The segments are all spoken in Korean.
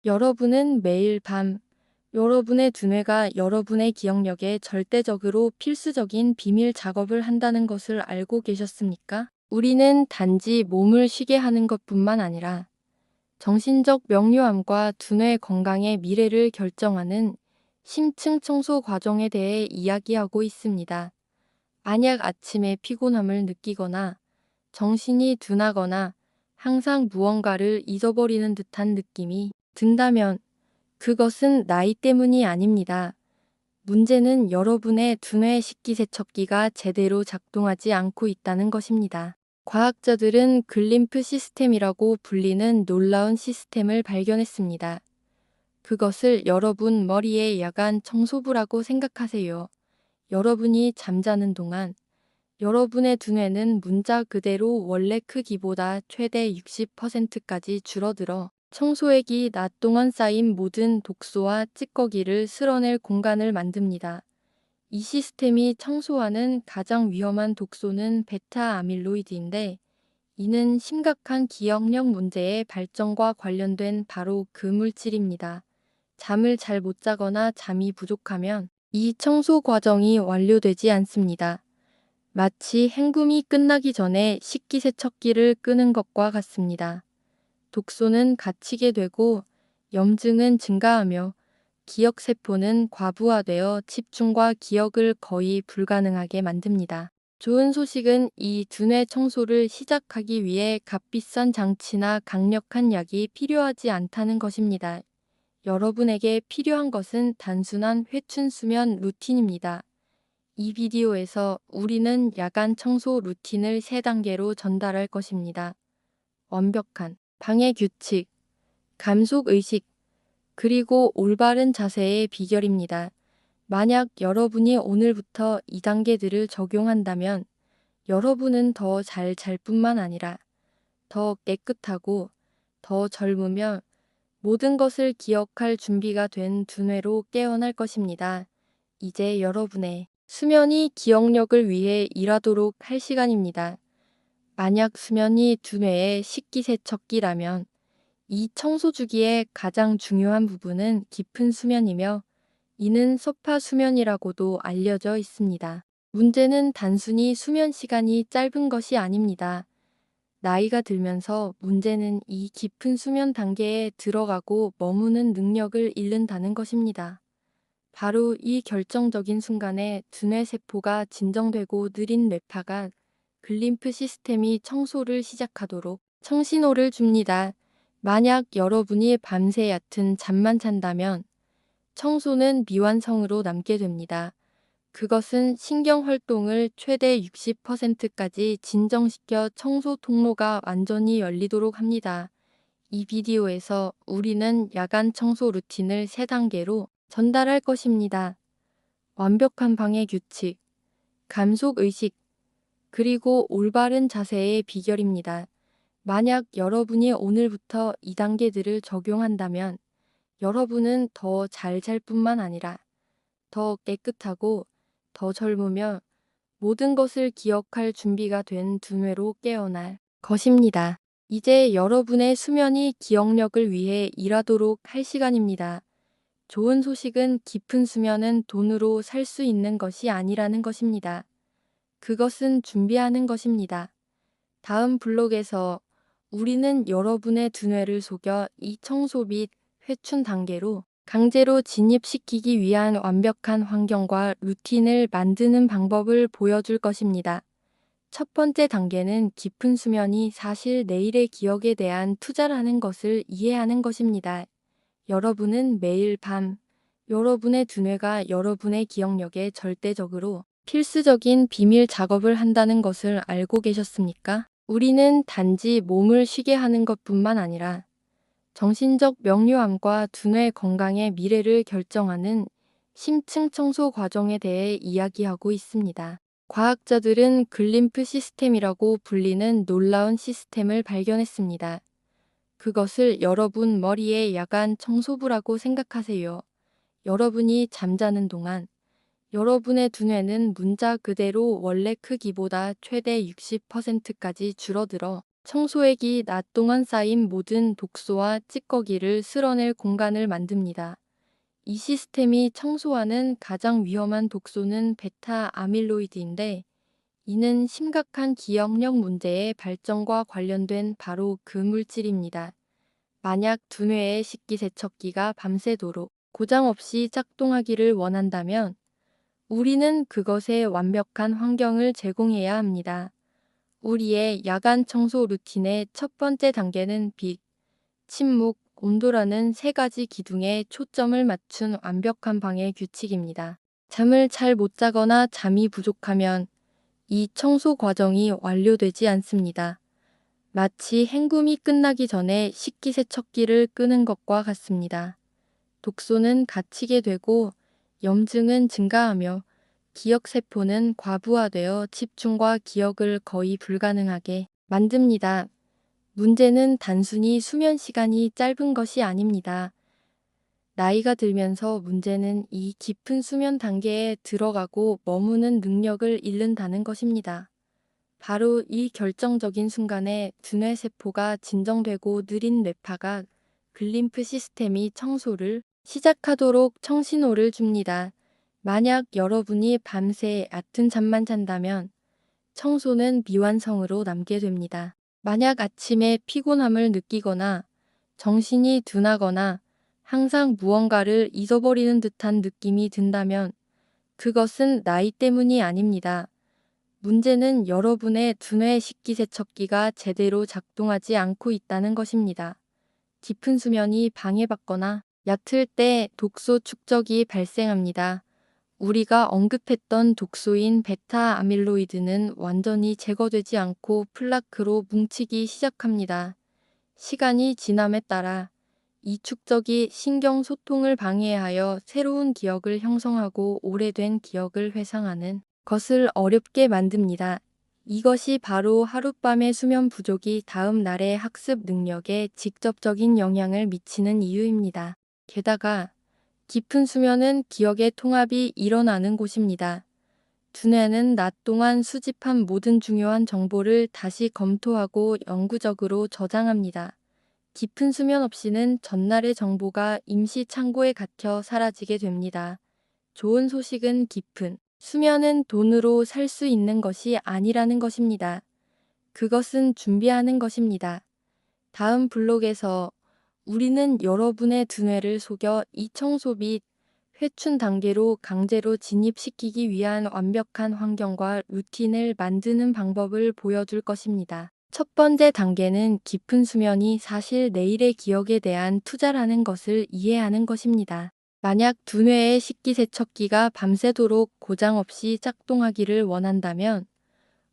여러분은 매일 밤 여러분의 두뇌가 여러분의 기억력에 절대적으로 필수적인 비밀 작업을 한다는 것을 알고 계셨습니까? 우리는 단지 몸을 쉬게 하는 것뿐만 아니라 정신적 명료함과 두뇌 건강의 미래를 결정하는 심층 청소 과정에 대해 이야기하고 있습니다. 만약 아침에 피곤함을 느끼거나 정신이 둔하거나 항상 무언가를 잊어버리는 듯한 느낌이 든다면 그것은 나이 때문이 아닙니다. 문제는 여러분의 두뇌 식기세척기가 제대로 작동하지 않고 있다는 것입니다. 과학자들은 글림프 시스템이라고 불리는 놀라운 시스템을 발견했습니다. 그것을 여러분 머리의 야간 청소부라고 생각하세요. 여러분이 잠자는 동안 여러분의 두뇌는 문자 그대로 원래 크기보다 최대 60%까지 줄어들어 청소액이 낮 동안 쌓인 모든 독소와 찌꺼기를 쓸어낼 공간을 만듭니다. 이 시스템이 청소하는 가장 위험한 독소는 베타 아밀로이드인데, 이는 심각한 기억력 문제의 발전과 관련된 바로 그 물질입니다. 잠을 잘 못 자거나 잠이 부족하면 이 청소 과정이 완료되지 않습니다. 마치 헹굼이 끝나기 전에 식기세척기를 끄는 것과 같습니다. 독소는 갇히게 되고 염증은 증가하며 기억세포는 과부하되어 집중과 기억을 거의 불가능하게 만듭니다. 좋은 소식은 이 두뇌 청소를 시작하기 위해 값비싼 장치나 강력한 약이 필요하지 않다는 것입니다. 여러분에게 필요한 것은 단순한 회춘 수면 루틴입니다. 이 비디오에서 우리는 야간 청소 루틴을 3단계로 전달할 것입니다. 완벽한 방해 규칙, 감속 의식, 그리고 올바른 자세의 비결입니다. 만약 여러분이 오늘부터 이 단계들을 적용한다면 여러분은 더 잘 잘 뿐만 아니라 더 깨끗하고 더 젊으며 모든 것을 기억할 준비가 된 두뇌로 깨어날 것입니다. 이제 여러분의 수면이 기억력을 위해 일하도록 할 시간입니다. 만약 수면이 두뇌의 식기세척기라면 이 청소 주기의 가장 중요한 부분은 깊은 수면이며, 이는 소파 수면이라고도 알려져 있습니다. 문제는 단순히 수면 시간이 짧은 것이 아닙니다. 나이가 들면서 문제는 이 깊은 수면 단계에 들어가고 머무는 능력을 잃는다는 것입니다. 바로 이 결정적인 순간에 두뇌 세포가 진정되고 느린 뇌파가 글림프 시스템이 청소를 시작하도록 청신호를 줍니다. 만약 여러분이 밤새 얕은 잠만 잔다면 청소는 미완성으로 남게 됩니다. 그것은 신경 활동을 최대 60%까지 진정시켜 청소 통로가 완전히 열리도록 합니다. 이 비디오에서 우리는 야간 청소 루틴을 3단계로 전달할 것입니다. 완벽한 방해 규칙, 감속 의식, 그리고 올바른 자세의 비결입니다. 만약 여러분이 오늘부터 이 단계들을 적용한다면 여러분은 더 잘 잘 뿐만 아니라 더 깨끗하고 더 젊으며 모든 것을 기억할 준비가 된 두뇌로 깨어날 것입니다. 이제 여러분의 수면이 기억력을 위해 일하도록 할 시간입니다. 좋은 소식은 깊은 수면은 돈으로 살 수 있는 것이 아니라는 것입니다. 그것은 준비하는 것입니다. 다음 블록에서 우리는 여러분의 두뇌를 속여 이 청소 및 회춘 단계로 강제로 진입시키기 위한 완벽한 환경과 루틴을 만드는 방법을 보여줄 것입니다. 첫 번째 단계는 깊은 수면이 사실 내일의 기억에 대한 투자라는 것을 이해하는 것입니다. 여러분은 매일 밤 여러분의 두뇌가 여러분의 기억력에 절대적으로 필수적인 비밀 작업을 한다는 것을 알고 계셨습니까? 우리는 단지 몸을 쉬게 하는 것뿐만 아니라 정신적 명료함과 두뇌 건강의 미래를 결정하는 심층 청소 과정에 대해 이야기하고 있습니다. 과학자들은 글림프 시스템이라고 불리는 놀라운 시스템을 발견했습니다. 그것을 여러분 머리의 야간 청소부라고 생각하세요. 여러분이 잠자는 동안 여러분의 두뇌는 문자 그대로 원래 크기보다 최대 60%까지 줄어들어 청소액이 낮 동안 쌓인 모든 독소와 찌꺼기를 쓸어낼 공간을 만듭니다. 이 시스템이 청소하는 가장 위험한 독소는 베타 아밀로이드인데, 이는 심각한 기억력 문제의 발전과 관련된 바로 그 물질입니다. 만약 두뇌의 식기세척기가 밤새도록 고장 없이 작동하기를 원한다면 우리는 그것에 완벽한 환경을 제공해야 합니다. 우리의 야간 청소 루틴의 첫 번째 단계는 빛, 침묵, 온도라는 세 가지 기둥에 초점을 맞춘 완벽한 방해 규칙입니다. 잠을 잘 못 자거나 잠이 부족하면 이 청소 과정이 완료되지 않습니다. 마치 헹굼이 끝나기 전에 식기세척기를 끄는 것과 같습니다. 독소는 갇히게 되고 염증은 증가하며 기억세포는 과부하되어 집중과 기억을 거의 불가능하게 만듭니다. 문제는 단순히 수면 시간이 짧은 것이 아닙니다. 나이가 들면서 문제는 이 깊은 수면 단계에 들어가고 머무는 능력을 잃는다는 것입니다. 바로 이 결정적인 순간에 두뇌 세포가 진정되고 느린 뇌파가 글림프 시스템이 청소를 시작하도록 청신호를 줍니다. 만약 여러분이 밤새 얕은 잠만 잔다면 청소는 미완성으로 남게 됩니다. 만약 아침에 피곤함을 느끼거나 정신이 둔하거나 항상 무언가를 잊어버리는 듯한 느낌이 든다면 그것은 나이 때문이 아닙니다. 문제는 여러분의 두뇌 식기세척기가 제대로 작동하지 않고 있다는 것입니다. 깊은 수면이 방해받거나 얕을 때 독소 축적이 발생합니다. 우리가 언급했던 독소인 베타 아밀로이드는 완전히 제거되지 않고 플라크로 뭉치기 시작합니다. 시간이 지남에 따라 이 축적이 신경 소통을 방해하여 새로운 기억을 형성하고 오래된 기억을 회상하는 것을 어렵게 만듭니다. 이것이 바로 하룻밤의 수면 부족이 다음 날의 학습 능력에 직접적인 영향을 미치는 이유입니다. 게다가 깊은 수면은 기억의 통합이 일어나는 곳입니다. 두뇌는 낮 동안 수집한 모든 중요한 정보를 다시 검토하고 영구적으로 저장합니다. 깊은 수면 없이는 전날의 정보가 임시 창고에 갇혀 사라지게 됩니다. 좋은 소식은 깊은 수면은 돈으로 살 수 있는 것이 아니라는 것입니다. 그것은 준비하는 것입니다. 다음 블록에서 우리는 여러분의 두뇌를 속여 이 청소 및 회춘 단계로 강제로 진입시키기 위한 완벽한 환경과 루틴을 만드는 방법을 보여줄 것입니다. 첫 번째 단계는 깊은 수면이 사실 내일의 기억에 대한 투자라는 것을 이해하는 것입니다. 만약 두뇌의 식기세척기가 밤새도록 고장 없이 작동하기를 원한다면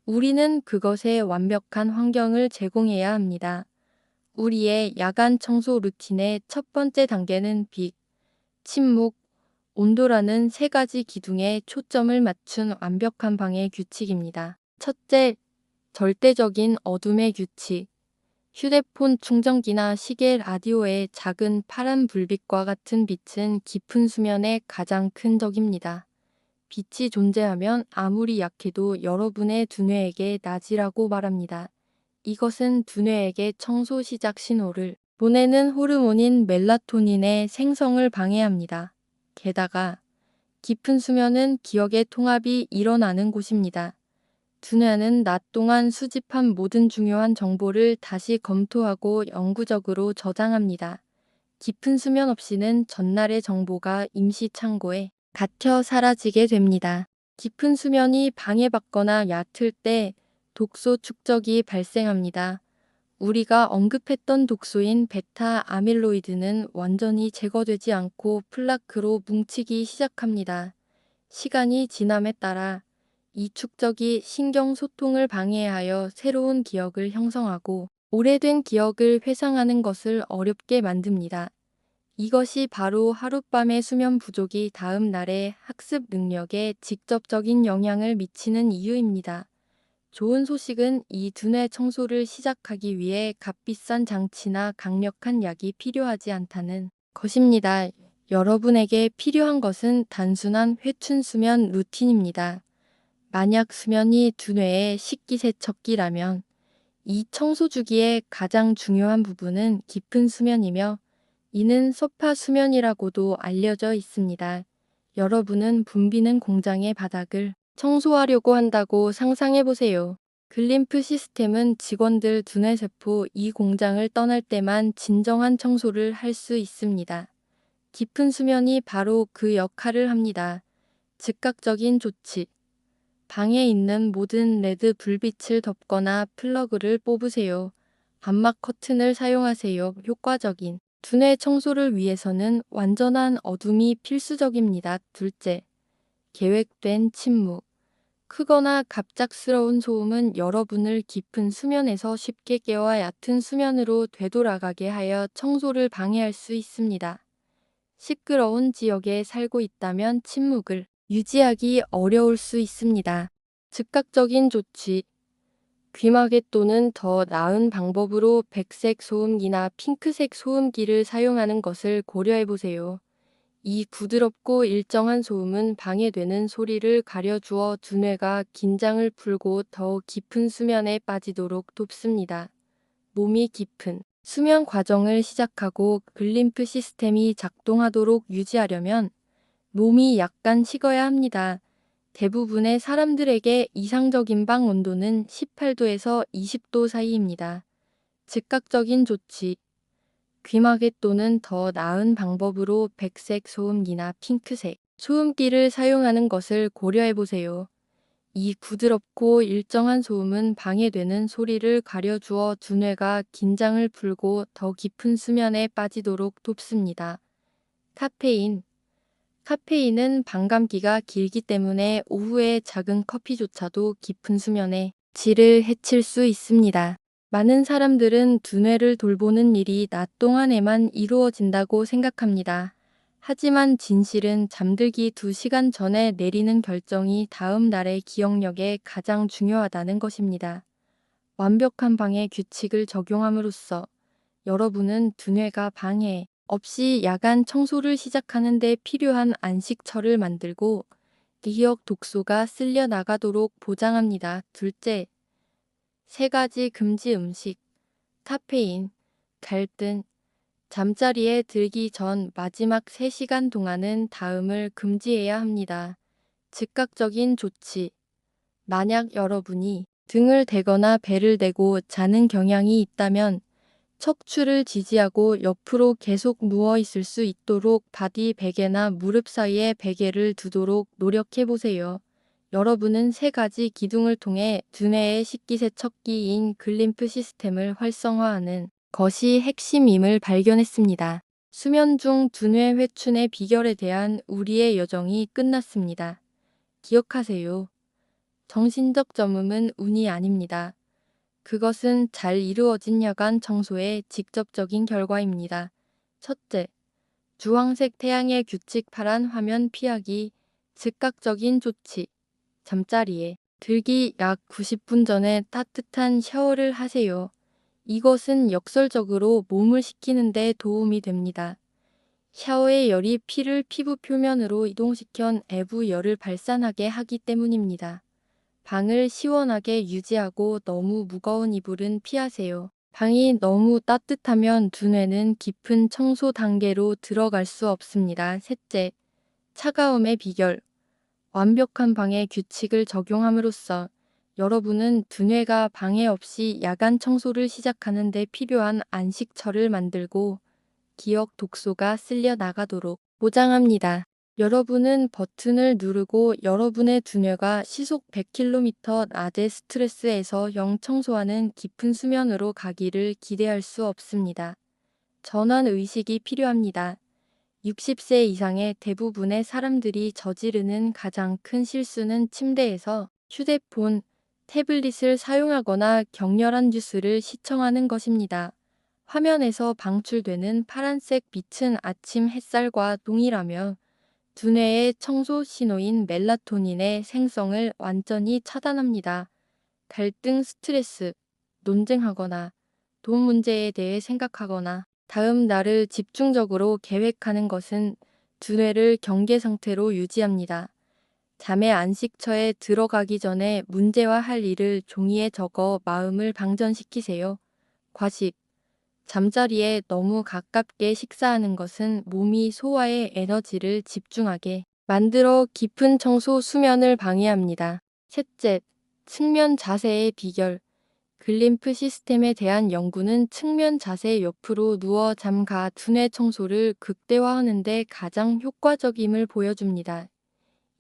우리는 그것에 완벽한 환경을 제공해야 합니다. 우리의 야간 청소 루틴의 첫 번째 단계는 빛, 침묵, 온도라는 세 가지 기둥에 초점을 맞춘 완벽한 방해 규칙입니다. 첫째, 절대적인 어둠의 규칙. 휴대폰 충전기나 시계 라디오의 작은 파란 불빛과 같은 빛은 깊은 수면의 가장 큰 적입니다. 빛이 존재하면 아무리 약해도 여러분의 두뇌에게 낮이라고 말합니다. 이것은 두뇌에게 청소 시작 신호를 보내는 호르몬인 멜라토닌의 생성을 방해합니다. 게다가 깊은 수면은 기억의 통합이 일어나는 곳입니다. 두뇌는 낮 동안 수집한 모든 중요한 정보를 다시 검토하고 영구적으로 저장합니다. 깊은 수면 없이는 전날의 정보가 임시 창고에 갇혀 사라지게 됩니다. 깊은 수면이 방해받거나 얕을 때 독소 축적이 발생합니다. 우리가 언급했던 독소인 베타 아밀로이드는 완전히 제거되지 않고 플라크로 뭉치기 시작합니다. 시간이 지남에 따라 이 축적이 신경 소통을 방해하여 새로운 기억을 형성하고 오래된 기억을 회상하는 것을 어렵게 만듭니다. 이것이 바로 하룻밤의 수면 부족이 다음 날의 학습 능력에 직접적인 영향을 미치는 이유입니다. 좋은 소식은 이 두뇌 청소를 시작하기 위해 값비싼 장치나 강력한 약이 필요하지 않다는 것입니다. 여러분에게 필요한 것은 단순한 회춘 수면 루틴입니다. 만약 수면이 두뇌의 식기세척기라면 이 청소 주기의 가장 중요한 부분은 깊은 수면이며 이는 서파 수면이라고도 알려져 있습니다. 여러분은 붐비는 공장의 바닥을 청소하려고 한다고 상상해 보세요. 글림프 시스템은 직원들 두뇌세포 이 공장을 떠날 때만 진정한 청소를 할 수 있습니다. 깊은 수면이 바로 그 역할을 합니다. 즉각적인 조치. 방에 있는 모든 레드 불빛을 덮거나 플러그를 뽑으세요. 암막 커튼을 사용하세요. 효과적인 두뇌 청소를 위해서는 완전한 어둠이 필수적입니다. 둘째, 계획된 침묵. 크거나 갑작스러운 소음은 여러분을 깊은 수면에서 쉽게 깨워 얕은 수면으로 되돌아가게 하여 청소를 방해할 수 있습니다. 시끄러운 지역에 살고 있다면 침묵을 유지하기 어려울 수 있습니다. 즉각적인 조치. 귀마개 또는 더 나은 방법으로 백색 소음기나 핑크색 소음기를 사용하는 것을 고려해 보세요. 이 부드럽고 일정한 소음은 방해되는 소리를 가려주어 두뇌가 긴장을 풀고 더 깊은 수면에 빠지도록 돕습니다. 몸이 깊은 수면 과정을 시작하고 글림프 시스템이 작동하도록 유지하려면 몸이 약간 식어야 합니다. 대부분의 사람들에게 이상적인 방 온도는 18도에서 20도 사이입니다. 즉각적인 조치. 귀마개 또는 더 나은 방법으로 백색 소음기나 핑크색 소음기를 사용하는 것을 고려해 보세요. 이 부드럽고 일정한 소음은 방해되는 소리를 가려주어 두뇌가 긴장을 풀고 더 깊은 수면에 빠지도록 돕습니다. 카페인. 카페인은 반감기가 길기 때문에 오후에 작은 커피조차도 깊은 수면의 질을 해칠 수 있습니다. 많은 사람들은 두뇌를 돌보는 일이 낮 동안에만 이루어진다고 생각합니다. 하지만 진실은 잠들기 2시간 전에 내리는 결정이 다음 날의 기억력에 가장 중요하다는 것입니다. 완벽한 방해 규칙을 적용함으로써 여러분은 두뇌가 방해 없이 야간 청소를 시작하는 데 필요한 안식처를 만들고 기억 독소가 쓸려 나가도록 보장합니다. 둘째, 3가지 금지 음식. 카페인, 갈등, 잠자리에 들기 전 마지막 3시간 동안은 다음을 금지해야 합니다. 즉각적인 조치. 만약 여러분이 등을 대거나 배를 대고 자는 경향이 있다면 척추를 지지하고 옆으로 계속 누워 있을 수 있도록 바디 베개나 무릎 사이에 베개를 두도록 노력해 보세요. 여러분은 3가지 기둥을 통해 두뇌의 식기세척기인 글림프 시스템을 활성화하는 것이 핵심임을 발견했습니다. 수면 중 두뇌 회춘의 비결에 대한 우리의 여정이 끝났습니다. 기억하세요. 정신적 점음은 운이 아닙니다. 그것은 잘 이루어진 야간 청소의 직접적인 결과입니다. 첫째, 주황색 태양의 규칙 파란 화면 피하기, 즉각적인 조치. 잠자리에 들기 약 90분 전에 따뜻한 샤워를 하세요. 이것은 역설적으로 몸을 식히는 데 도움이 됩니다. 샤워의 열이 피를 피부 표면으로 이동시켜 내부 열을 발산하게 하기 때문입니다. 방을 시원하게 유지하고 너무 무거운 이불은 피하세요. 방이 너무 따뜻하면 두뇌는 깊은 청소 단계로 들어갈 수 없습니다. 셋째, 차가움의 비결. 완벽한 방해 규칙을 적용함으로써 여러분은 두뇌가 방해 없이 야간 청소를 시작하는 데 필요한 안식처를 만들고 기억 독소가 쓸려 나가도록 보장합니다. 여러분은 버튼을 누르고 여러분의 두뇌가 시속 100km 낮의 스트레스에서 영 청소하는 깊은 수면으로 가기를 기대할 수 없습니다. 전환 의식이 필요합니다. 60세 이상의 대부분의 사람들이 저지르는 가장 큰 실수는 침대에서 휴대폰, 태블릿을 사용하거나 격렬한 뉴스를 시청하는 것입니다. 화면에서 방출되는 파란색 빛은 아침 햇살과 동일하며 두뇌의 청소 신호인 멜라토닌의 생성을 완전히 차단합니다. 갈등, 스트레스, 논쟁하거나 돈 문제에 대해 생각하거나 다음 날을 집중적으로 계획하는 것은 두뇌를 경계 상태로 유지합니다. 잠의 안식처에 들어가기 전에 문제와 할 일을 종이에 적어 마음을 방전시키세요. 과식. 잠자리에 너무 가깝게 식사하는 것은 몸이 소화에 에너지를 집중하게 만들어 깊은 청소 수면을 방해합니다. 셋째, 측면 자세의 비결. 글림프 시스템에 대한 연구는 측면 자세 옆으로 누워 잠가 두뇌 청소를 극대화하는 데 가장 효과적임을 보여줍니다.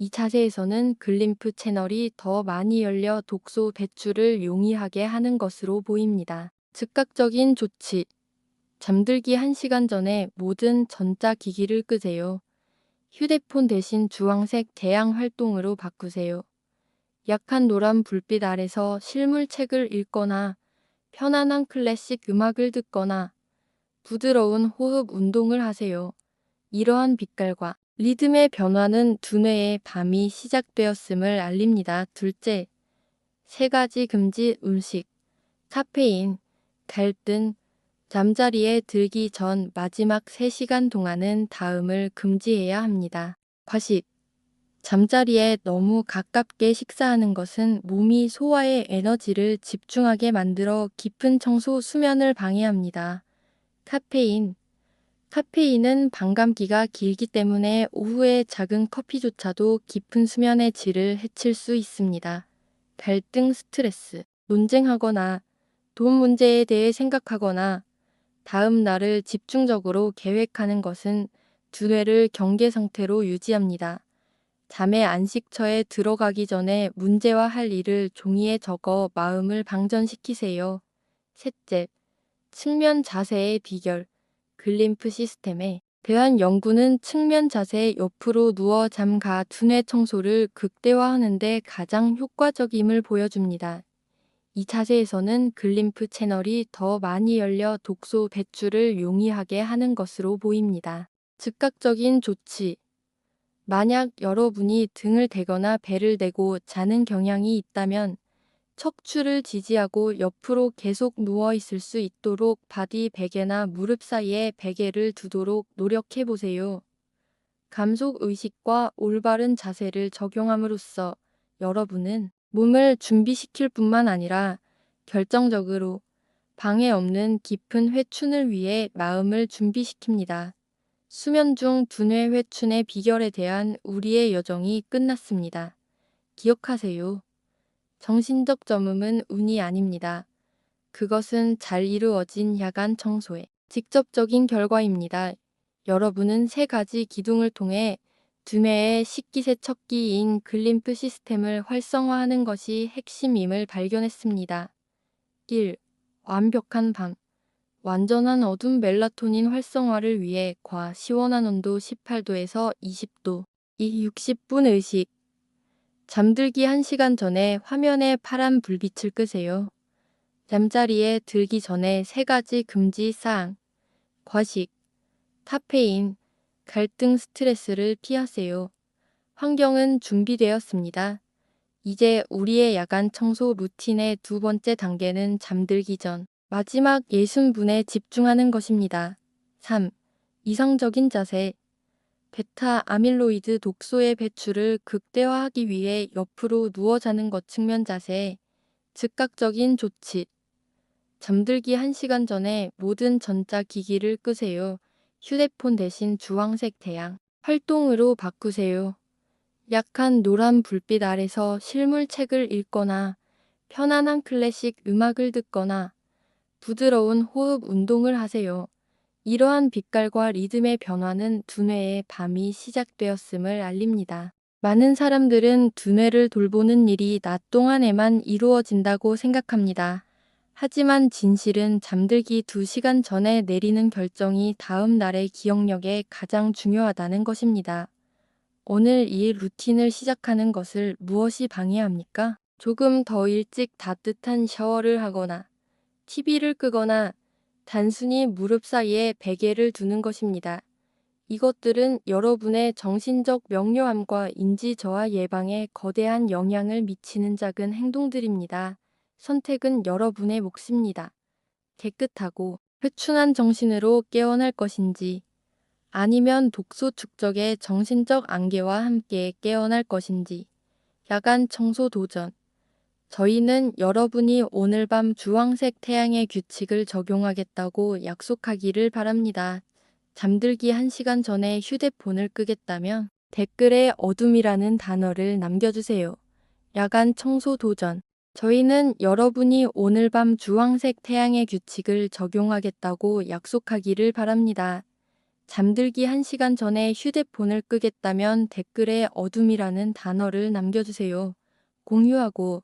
이 자세에서는 글림프 채널이 더 많이 열려 독소 배출을 용이하게 하는 것으로 보입니다. 즉각적인 조치. 잠들기 1시간 전에 모든 전자기기를 끄세요. 휴대폰 대신 주황색 대양 활동으로 바꾸세요. 약한 노란 불빛 아래서 실물책을 읽거나 편안한 클래식 음악을 듣거나 부드러운 호흡 운동을 하세요. 이러한 빛깔과 리듬의 변화는 두뇌의 밤이 시작되었음을 알립니다. 둘째, 3가지 금지 음식. 카페인, 갈등, 잠자리에 들기 전 마지막 3시간 동안은 다음을 금지해야 합니다. 과식. 잠자리에 너무 가깝게 식사하는 것은 몸이 소화에 에너지를 집중하게 만들어 깊은 청소 수면을 방해합니다. 카페인. 카페인은 반감기가 길기 때문에 오후에 작은 커피조차도 깊은 수면의 질을 해칠 수 있습니다. 갈등 스트레스. 논쟁하거나 돈 문제에 대해 생각하거나 다음 날을 집중적으로 계획하는 것은 두뇌를 경계 상태로 유지합니다. 잠의 안식처에 들어가기 전에 문제와 할 일을 종이에 적어 마음을 방전시키세요. 셋째, 측면 자세의 비결. 글림프 시스템에 대한 연구는 측면 자세 옆으로 누워 잠가 두뇌 청소를 극대화하는 데 가장 효과적임을 보여줍니다. 이 자세에서는 글림프 채널이 더 많이 열려 독소 배출을 용이하게 하는 것으로 보입니다. 즉각적인 조치. 만약 여러분이 등을 대거나 배를 대고 자는 경향이 있다면 척추를 지지하고 옆으로 계속 누워 있을 수 있도록 바디 베개나 무릎 사이에 베개를 두도록 노력해 보세요. 감속 의식과 올바른 자세를 적용함으로써 여러분은 몸을 준비시킬 뿐만 아니라 결정적으로 방해 없는 깊은 회춘을 위해 마음을 준비시킵니다. 수면 중 두뇌 회춘의 비결에 대한 우리의 여정이 끝났습니다. 기억하세요. 정신적 점음은 운이 아닙니다. 그것은 잘 이루어진 야간 청소의 직접적인 결과입니다. 여러분은 3가지 기둥을 통해 두뇌의 식기세척기인 글림프 시스템을 활성화하는 것이 핵심임을 발견했습니다. 1. 완벽한 밤. 완전한 어둠 멜라토닌 활성화를 위해 시원한 온도 18도에서 20도, 60분 의식. 잠들기 1시간 전에 화면의 파란 불빛을 끄세요. 잠자리에 들기 전에 3가지 금지 사항. 과식, 카페인, 갈등 스트레스를 피하세요. 환경은 준비되었습니다. 이제 우리의 야간 청소 루틴의 2번째 단계는 잠들기 전 마지막 60분에 집중하는 것입니다. 3. 이상적인 자세. 베타 아밀로이드 독소의 배출을 극대화하기 위해 옆으로 누워 자는 것 측면 자세. 즉각적인 조치. 잠들기 1시간 전에 모든 전자기기를 끄세요. 휴대폰 대신 주황색 대양 활동으로 바꾸세요. 약한 노란 불빛 아래서 실물책을 읽거나 편안한 클래식 음악을 듣거나 부드러운 호흡 운동을 하세요. 이러한 빛깔과 리듬의 변화는 두뇌의 밤이 시작되었음을 알립니다. 많은 사람들은 두뇌를 돌보는 일이 낮 동안에만 이루어진다고 생각합니다. 하지만 진실은 잠들기 2시간 전에 내리는 결정이 다음 날의 기억력에 가장 중요하다는 것입니다. 오늘 이 루틴을 시작하는 것을 무엇이 방해합니까? 조금 더 일찍 따뜻한 샤워를 하거나 TV를 끄거나 단순히 무릎 사이에 베개를 두는 것입니다. 이것들은 여러분의 정신적 명료함과 인지 저하 예방에 거대한 영향을 미치는 작은 행동들입니다. 선택은 여러분의 몫입니다. 깨끗하고 회춘한 정신으로 깨어날 것인지 아니면 독소 축적의 정신적 안개와 함께 깨어날 것인지. 야간 청소 도전. 저희는 여러분이 오늘 밤 주황색 태양의 규칙을 적용하겠다고 약속하기를 바랍니다. 잠들기 1시간 전에 휴대폰을 끄겠다면 댓글에 어둠이라는 단어를 남겨주세요. 야간 청소 도전. 저희는 여러분이 오늘 밤 주황색 태양의 규칙을 적용하겠다고 약속하기를 바랍니다. 잠들기 1시간 전에 휴대폰을 끄겠다면 댓글에 어둠이라는 단어를 남겨주세요. 공유하고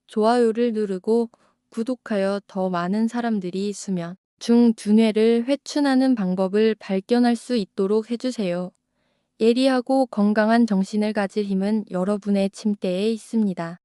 좋아요를 누르고 구독하여 더 많은 사람들이 수면 중 두뇌를 회춘하는 방법을 발견할 수 있도록 해주세요. 예리하고 건강한 정신을 가질 힘은 여러분의 침대에 있습니다.